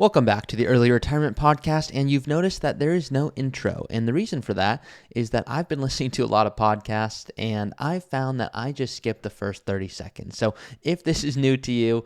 Welcome back to the Early Retirement Podcast, and you've noticed that there is no intro, and the reason for that is that I've been listening to a lot of podcasts, and I've found that I just skip the first 30 seconds. So if this is new to you,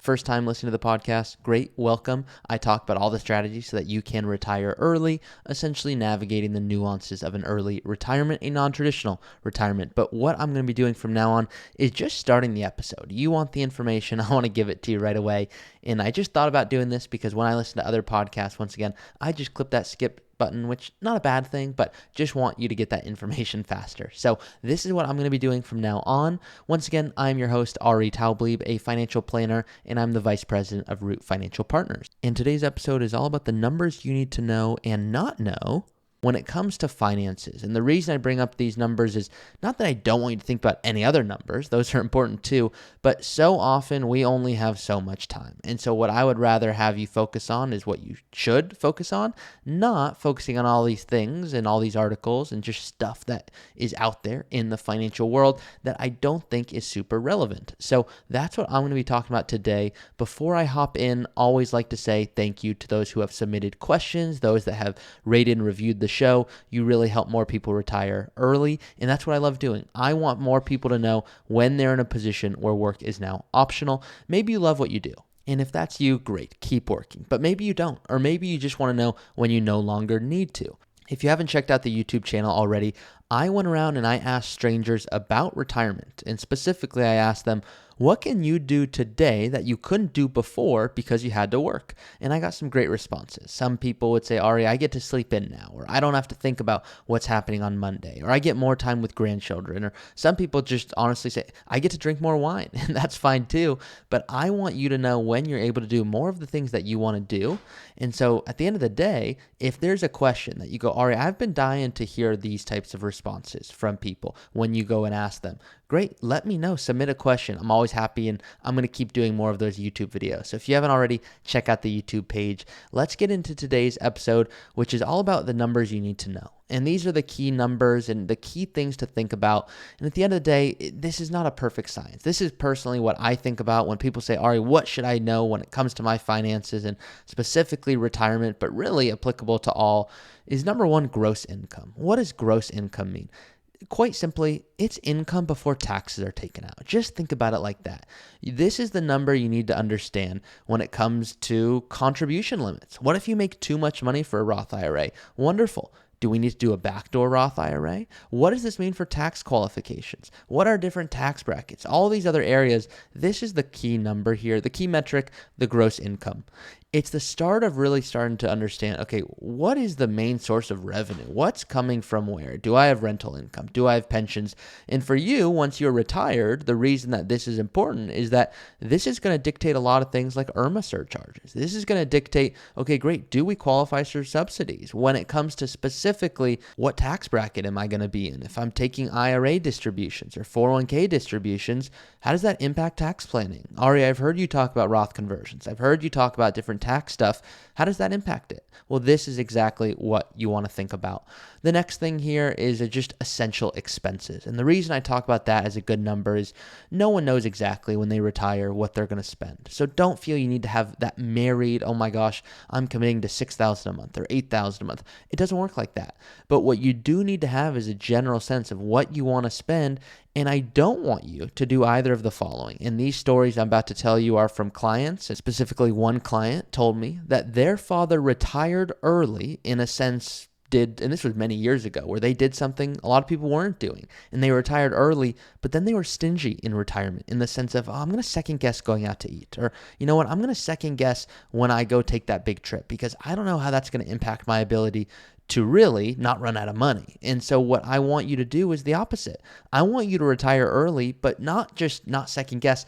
first time listening to the podcast, great, welcome. I talk about all the strategies so that you can retire early, essentially navigating the nuances of an early retirement, a non-traditional retirement. But what I'm going to be doing from now on is just starting the episode. You want the information, I want to give it to you right away. And I just thought about doing this because when I listen to other podcasts, once again, I just clip that skip button, which not a bad thing, but just want you to get that information faster. So this is what I'm going to be doing from now on. Once again, I'm your host, Ari Taublieb, a financial planner, and I'm the vice president of Root Financial Partners. And today's episode is all about the numbers you need to know and not know when it comes to finances. And the reason I bring up these numbers is not that I don't want you to think about any other numbers, those are important too, but so often we only have so much time. And so what I would rather have you focus on is what you should focus on, not focusing on all these things and all these articles and just stuff that is out there in the financial world that I don't think is super relevant. So that's what I'm going to be talking about today. Before I hop in, always like to say thank you to those who have submitted questions, those that have rated and reviewed the show. You really help more people retire early, and that's what I love doing. I want more people to know when they're in a position where work is now optional. Maybe you love what you do, and if that's you, great, keep working. But maybe you don't, or maybe you just want to know when you no longer need to. If you haven't checked out the YouTube channel already, I went around and I asked strangers about retirement, and specifically I asked them, what can you do today that you couldn't do before because you had to work? And I got some great responses. Some people would say, Ari, I get to sleep in now, or I don't have to think about what's happening on Monday, or I get more time with grandchildren, or some people just honestly say, I get to drink more wine, and that's fine too. But I want you to know when you're able to do more of the things that you want to do. And so at the end of the day, if there's a question that you go, Ari, I've been dying to hear these types of responses from people when you go and ask them, great, let me know, submit a question. I'm always happy, and I'm going to keep doing more of those YouTube videos. So if you haven't already, check out the YouTube page. Let's get into today's episode, which is all about the numbers you need to know. And these are the key numbers and the key things to think about. And at the end of the day, this is not a perfect science. This is personally what I think about when people say, Ari, what should I know when it comes to my finances and specifically retirement, but really applicable to all, is number one, gross income. What does gross income mean? Quite simply, it's income before taxes are taken out. Just think about it like that. This is the number you need to understand when it comes to contribution limits. What if you make too much money for a Roth IRA? Wonderful. Do we need to do a backdoor Roth IRA? What does this mean for tax qualifications? What are different tax brackets? All these other areas. This is the key number here, the key metric, the gross income. It's the start of really starting to understand, okay, what is the main source of revenue? What's coming from where? Do I have rental income? Do I have pensions? And for you, once you're retired, the reason that this is important is that this is going to dictate a lot of things like IRMA surcharges. This is going to dictate, okay, great, do we qualify for subsidies? When it comes to specifically what tax bracket am I going to be in? If I'm taking IRA distributions or 401k distributions, how does that impact tax planning? Ari, I've heard you talk about Roth conversions. I've heard you talk about different tax stuff. How does that impact it? Well, this is exactly what you want to think about. The next thing here is just essential expenses. And the reason I talk about that as a good number is no one knows exactly when they retire what they're going to spend. So don't feel you need to have that married, oh my gosh, I'm committing to $6,000 a month or $8,000 a month. It doesn't work like that. But what you do need to have is a general sense of what you want to spend. And I don't want you to do either of the following. And these stories I'm about to tell you are from clients. And specifically, one client told me that their father retired early in a sense, and this was many years ago, where they did something a lot of people weren't doing. And they retired early, but then they were stingy in retirement in the sense of, I'm going to second guess going out to eat. Or, you know what, I'm going to second guess when I go take that big trip because I don't know how that's going to impact my ability to really not run out of money. And so what I want you to do is the opposite. I want you to retire early, but not just not second guess.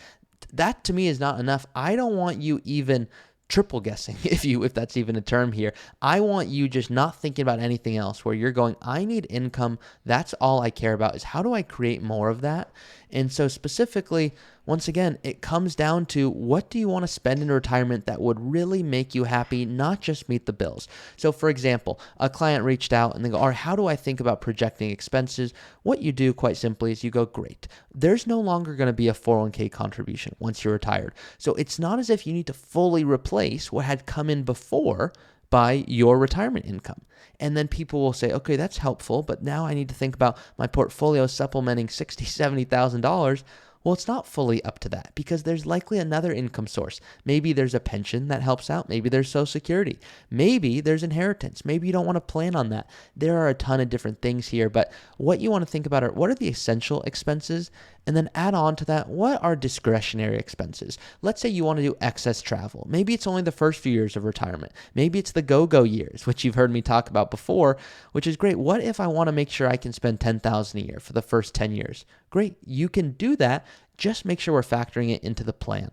That to me is not enough. I don't want you even triple guessing, if that's even a term here. I want you just not thinking about anything else where you're going, I need income. That's all I care about is how do I create more of that? And so specifically, once again, it comes down to what do you want to spend in retirement that would really make you happy, not just meet the bills. So for example, a client reached out and they go, all right, how do I think about projecting expenses? What you do quite simply is you go, great. There's no longer going to be a 401k contribution once you're retired. So it's not as if you need to fully replace what had come in before by your retirement income. And then people will say, okay, that's helpful, but now I need to think about my portfolio supplementing $60,000, $70,000. Well, it's not fully up to that because there's likely another income source. Maybe there's a pension that helps out. Maybe there's Social Security. Maybe there's inheritance. Maybe you don't want to plan on that. There are a ton of different things here, but what you want to think about are what are the essential expenses, and then add on to that, what are discretionary expenses? Let's say you want to do excess travel. Maybe it's only the first few years of retirement. Maybe it's the go-go years, which you've heard me talk about before, which is great. What if I want to make sure I can spend $10,000 a year for the first 10 years? Great, you can do that. Just make sure we're factoring it into the plan.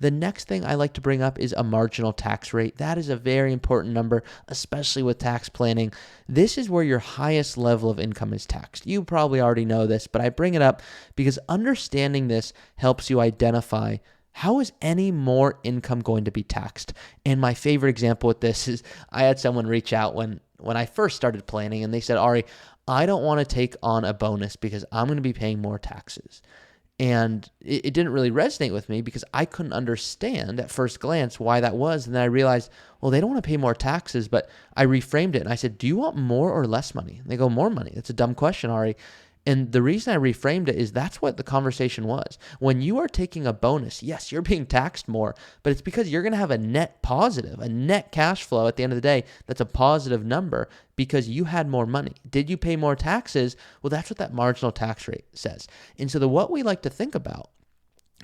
The next thing I like to bring up is a marginal tax rate. That is a very important number, especially with tax planning. This is where your highest level of income is taxed. You probably already know this, but I bring it up because understanding this helps you identify how is any more income going to be taxed. And my favorite example with this is I had someone reach out when I first started planning, and they said, Ari, I don't want to take on a bonus because I'm going to be paying more taxes. And it didn't really resonate with me because I couldn't understand at first glance why that was. And then I realized, well, they don't want to pay more taxes, but I reframed it. And I said, do you want more or less money? And they go, more money. That's a dumb question, Ari. And the reason I reframed it is that's what the conversation was. When you are taking a bonus, yes, you're being taxed more, but it's because you're going to have a net positive, a net cash flow at the end of the day. That's a positive number because you had more money. Did you pay more taxes? Well, that's what that marginal tax rate says. And so what we like to think about,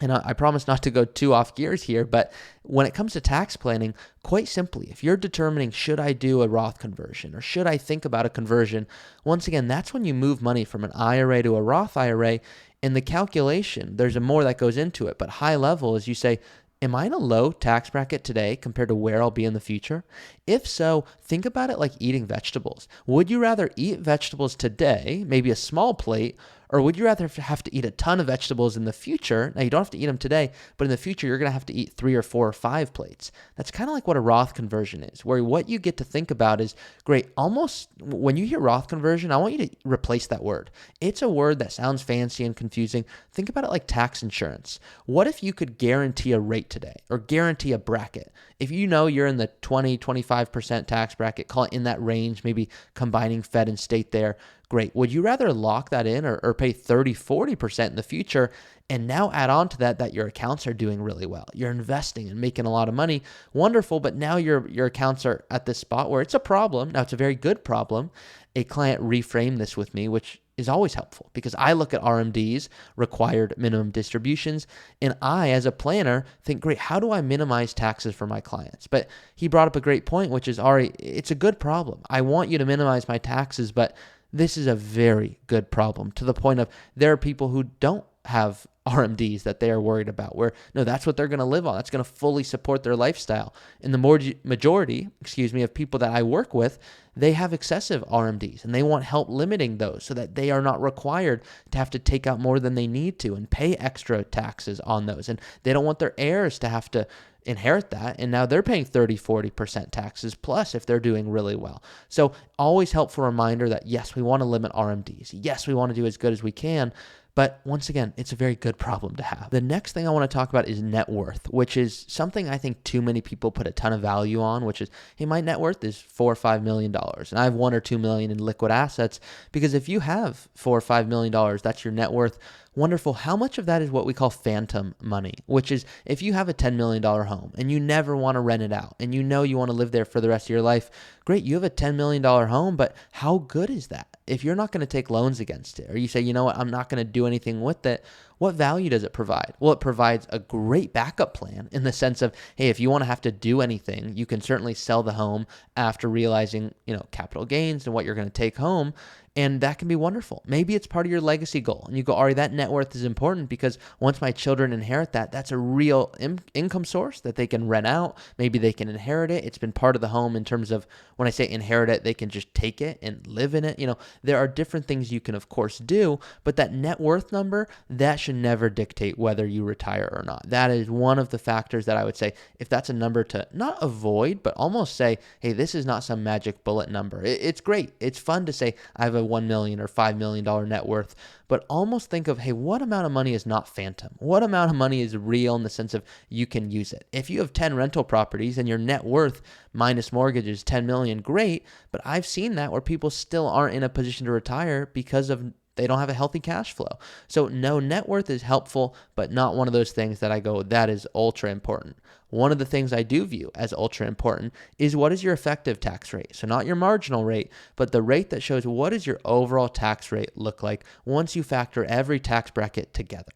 and I promise not to go too off gears here, but when it comes to tax planning, quite simply, if you're determining, should I do a Roth conversion or should I think about a conversion, once again, that's when you move money from an IRA to a Roth IRA. In the calculation, there's a more that goes into it, but high level is you say, am I in a low tax bracket today compared to where I'll be in the future? If so, think about it like eating vegetables. Would you rather eat vegetables today, maybe a small plate, or would you rather have to eat a ton of vegetables in the future? Now, you don't have to eat them today, but in the future, you're going to have to eat 3 or 4 or 5 plates. That's kind of like what a Roth conversion is, where what you get to think about is, great, almost when you hear Roth conversion, I want you to replace that word. It's a word that sounds fancy and confusing. Think about it like tax insurance. What if you could guarantee a rate today or guarantee a bracket? If you know you're in the 20, 25% tax bracket, call it in that range, maybe combining Fed and state there, great. Would you rather lock that in or pay 30, 40% in the future and now add on to that your accounts are doing really well? You're investing and making a lot of money. Wonderful, but now your accounts are at this spot where it's a problem. Now, it's a very good problem. A client reframed this with me, which is always helpful because I look at RMDs, required minimum distributions, and I, as a planner, think, great, how do I minimize taxes for my clients? But he brought up a great point, which is, Ari, it's a good problem. I want you to minimize my taxes, but this is a very good problem to the point of there are people who don't have RMDs that they are worried about where, no, that's what they're going to live on. That's going to fully support their lifestyle. And the majority of people that I work with, they have excessive RMDs and they want help limiting those so that they are not required to have to take out more than they need to and pay extra taxes on those. And they don't want their heirs to have to inherit that. And now they're paying 30, 40% taxes plus if they're doing really well. So always helpful reminder that yes, we want to limit RMDs. Yes, we want to do as good as we can. But once again, it's a very good problem to have. The next thing I want to talk about is net worth, which is something I think too many people put a ton of value on, which is, hey, my net worth is $4 or $5 million, and I have $1 or $2 million in liquid assets. Because if you have $4 or $5 million, that's your net worth. Wonderful. How much of that is what we call phantom money, which is if you have a $10 million home and you never want to rent it out and you know you want to live there for the rest of your life, great, you have a $10 million home, but how good is that? If you're not going to take loans against it, or you say, you know what, I'm not going to do anything with it, what value does it provide? Well, it provides a great backup plan in the sense of, hey, if you want to have to do anything, you can certainly sell the home after realizing, capital gains and what you're going to take home. And that can be wonderful. Maybe it's part of your legacy goal. And you go, Ari, that net worth is important because once my children inherit that, that's a real income source that they can rent out. Maybe they can inherit it. It's been part of the home in terms of when I say inherit it, they can just take it and live in it. There are different things you can, of course, do, but that net worth number, that should never dictate whether you retire or not. That is one of the factors that I would say, if that's a number to not avoid, but almost say, hey, this is not some magic bullet number. It's great. It's fun to say, I have a $1 million or $5 million net worth, but almost think of, hey, what amount of money is not phantom? What amount of money is real in the sense of you can use it? If you have 10 rental properties and your net worth minus mortgage is 10 million, great. But I've seen that where people still aren't in a position to retire because of they don't have a healthy cash flow. So no, net worth is helpful, but not one of those things that I go, that is ultra important. One of the things I do view as ultra important is what is your effective tax rate? So not your marginal rate, but the rate that shows what does your overall tax rate look like once you factor every tax bracket together.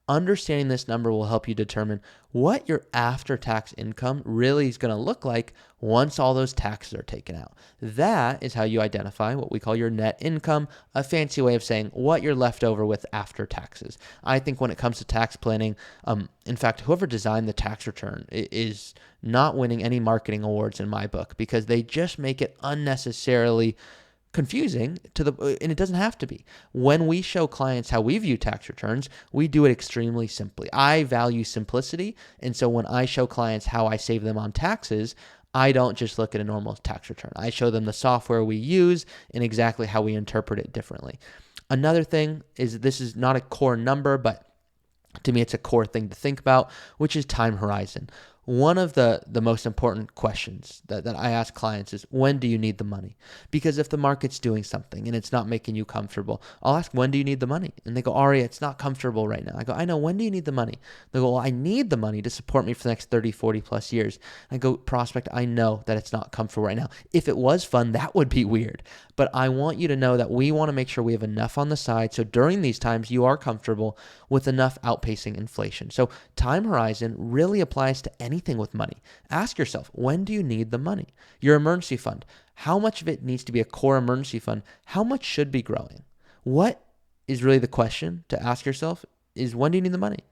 Understanding this number will help you determine what your after-tax income really is going to look like once all those taxes are taken out. That is how you identify what we call your net income, a fancy way of saying what you're left over with after taxes. I think when it comes to tax planning, in fact, whoever designed the tax return is not winning any marketing awards in my book because they just make it unnecessarily confusing and it doesn't have to be. When we show clients how we view tax returns, we do it extremely simply. I value simplicity, and so when I show clients how I save them on taxes, I don't just look at a normal tax return. I show them the software we use and exactly how we interpret it differently. Another thing is this is not a core number, but to me it's a core thing to think about, which is time horizon. One of the most important questions that I ask clients is, when do you need the money? Because if the market's doing something and it's not making you comfortable, I'll ask, when do you need the money? And they go, Ari, it's not comfortable right now. I go, I know, when do you need the money? They go, well, I need the money to support me for the next 30, 40 plus years. I go, prospect, I know that it's not comfortable right now. If it was fun, that would be weird. But I want you to know that we want to make sure we have enough on the side. So during these times, you are comfortable with enough outpacing inflation. So time horizon really applies to anything with money. Ask yourself, when do you need the money? Your emergency fund, how much of it needs to be a core emergency fund? How much should be growing? What is really the question to ask yourself is, when do you need the money?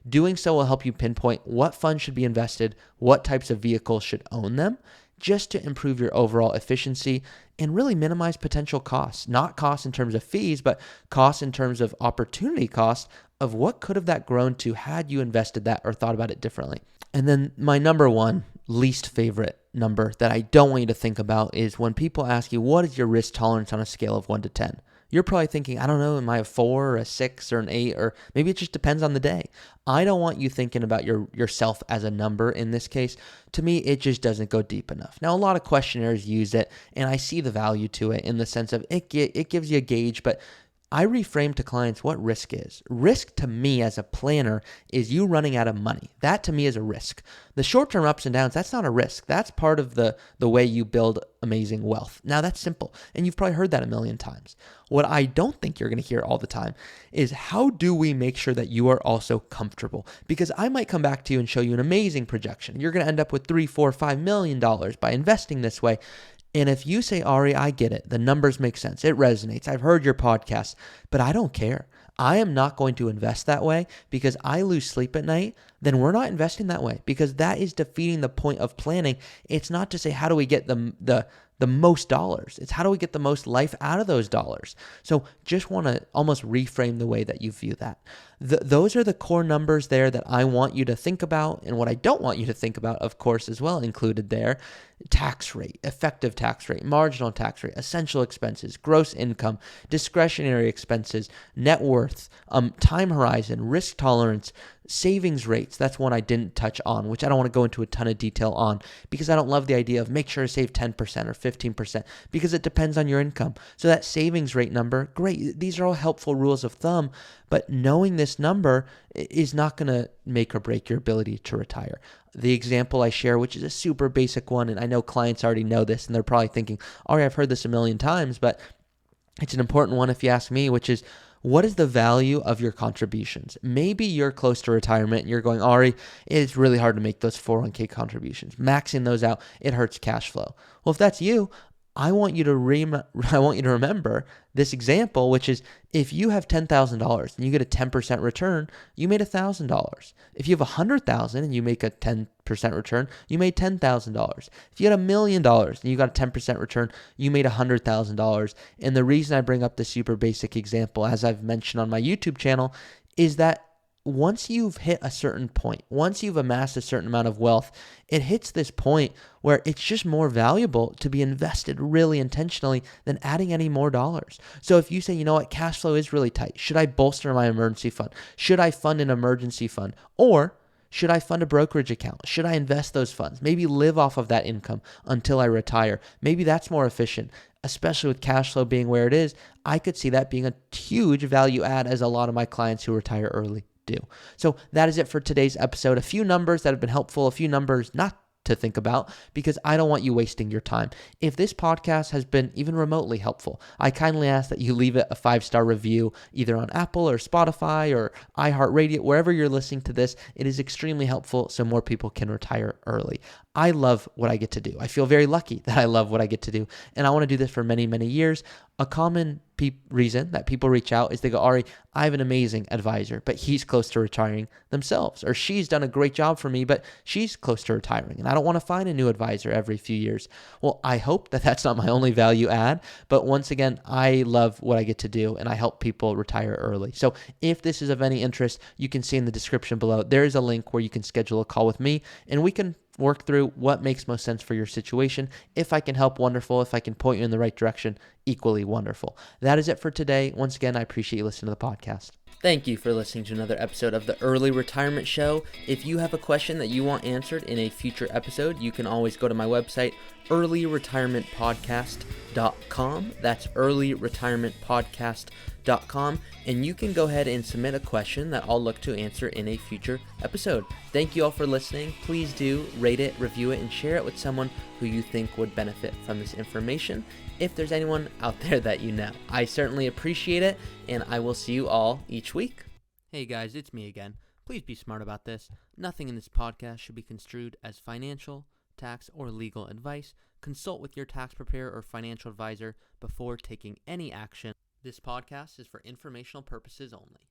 Doing so will help you pinpoint what funds should be invested, what types of vehicles should own them, just to improve your overall efficiency and really minimize potential costs. Not costs in terms of fees, but costs in terms of opportunity costs of what could have that grown to had you invested that or thought about it differently. And then my number one least favorite number that I don't want you to think about is when people ask you, what is your risk tolerance on a scale of 1 to 10? You're probably thinking, I don't know, am I a 4 or a 6 or an 8, or maybe it just depends on the day. I don't want you thinking about yourself as a number in this case. To me, it just doesn't go deep enough. Now, a lot of questionnaires use it, and I see the value to it in the sense of it gives you a gauge, but I reframe to clients what risk is. Risk to me as a planner is you running out of money. That to me is a risk. The short-term ups and downs, that's not a risk. That's part of the way you build amazing wealth. Now that's simple, and you've probably heard that a million times. What I don't think you're going to hear all the time is, how do we make sure that you are also comfortable? Because I might come back to you and show you an amazing projection. You're going to end up with $3, $4, $5 million by investing this way. And if you say, Ari, I get it. The numbers make sense. It resonates. I've heard your podcast, but I don't care. I am not going to invest that way because I lose sleep at night. Then we're not investing that way, because that is defeating the point of planning. It's not to say, how do we get the most dollars? It's how do we get the most life out of those dollars? So just want to almost reframe the way that you view that. Those are the core numbers there that I want you to think about. And what I don't want you to think about, of course, as well included there: tax rate, effective tax rate, marginal tax rate, essential expenses, gross income, discretionary expenses, net worth, time horizon, risk tolerance, savings rates. That's one I didn't touch on, which I don't want to go into a ton of detail on, because I don't love the idea of make sure to save 10% or 15%, because it depends on your income. So that savings rate number, great. These are all helpful rules of thumb, but knowing this number is not going to make or break your ability to retire. The example I share, which is a super basic one, and I know clients already know this, and they're probably thinking, Ari, I've heard this a million times, but it's an important one if you ask me, which is, what is the value of your contributions? Maybe you're close to retirement and you're going, Ari, it's really hard to make those 401k contributions. Maxing those out, it hurts cash flow. Well, if that's you, I want you to remember this example, which is if you have $10,000 and you get a 10% return, you made $1,000. If you have $100,000 and you make a 10% return, you made $10,000. If you had $1 million and you got a 10% return, you made $100,000. And the reason I bring up this super basic example, as I've mentioned on my YouTube channel, is that once you've hit a certain point, once you've amassed a certain amount of wealth, it hits this point where it's just more valuable to be invested really intentionally than adding any more dollars. So if you say, you know what, cash flow is really tight, should I bolster my emergency fund? Should I fund an emergency fund? Or should I fund a brokerage account? Should I invest those funds? Maybe live off of that income until I retire. Maybe that's more efficient. Especially with cash flow being where it is, I could see that being a huge value add as a lot of my clients who retire early do. So that is it for today's episode. A few numbers that have been helpful, a few numbers not to think about, because I don't want you wasting your time. If this podcast has been even remotely helpful, I kindly ask that you leave it a 5-star review either on Apple or Spotify or iHeartRadio, wherever you're listening to this. It is extremely helpful so more people can retire early. I love what I get to do. I feel very lucky that I love what I get to do, and I want to do this for many, many years. A common reason that people reach out is they go, Ari, I have an amazing advisor, but he's close to retiring themselves, or she's done a great job for me, but she's close to retiring, and I don't want to find a new advisor every few years. Well, I hope that that's not my only value add, but once again, I love what I get to do, and I help people retire early. So if this is of any interest, you can see in the description below, there is a link where you can schedule a call with me, and we can work through what makes most sense for your situation. If I can help, wonderful. If I can point you in the right direction, equally wonderful. That is it for today. Once again, I appreciate you listening to the podcast. Thank you for listening to another episode of the Early Retirement Show. If you have a question that you want answered in a future episode, you can always go to my website, earlyretirementpodcast.com. That's earlyretirementpodcast.com, and you can go ahead and submit a question that I'll look to answer in a future episode. Thank you all for listening. Please do rate it, review it, and share it with someone who you think would benefit from this information. If there's anyone out there that you know, I certainly appreciate it, and I will see you all each week. Hey guys, it's me again. Please be smart about this. Nothing in this podcast should be construed as financial, tax, or legal advice. Consult with your tax preparer or financial advisor before taking any action. This podcast is for informational purposes only.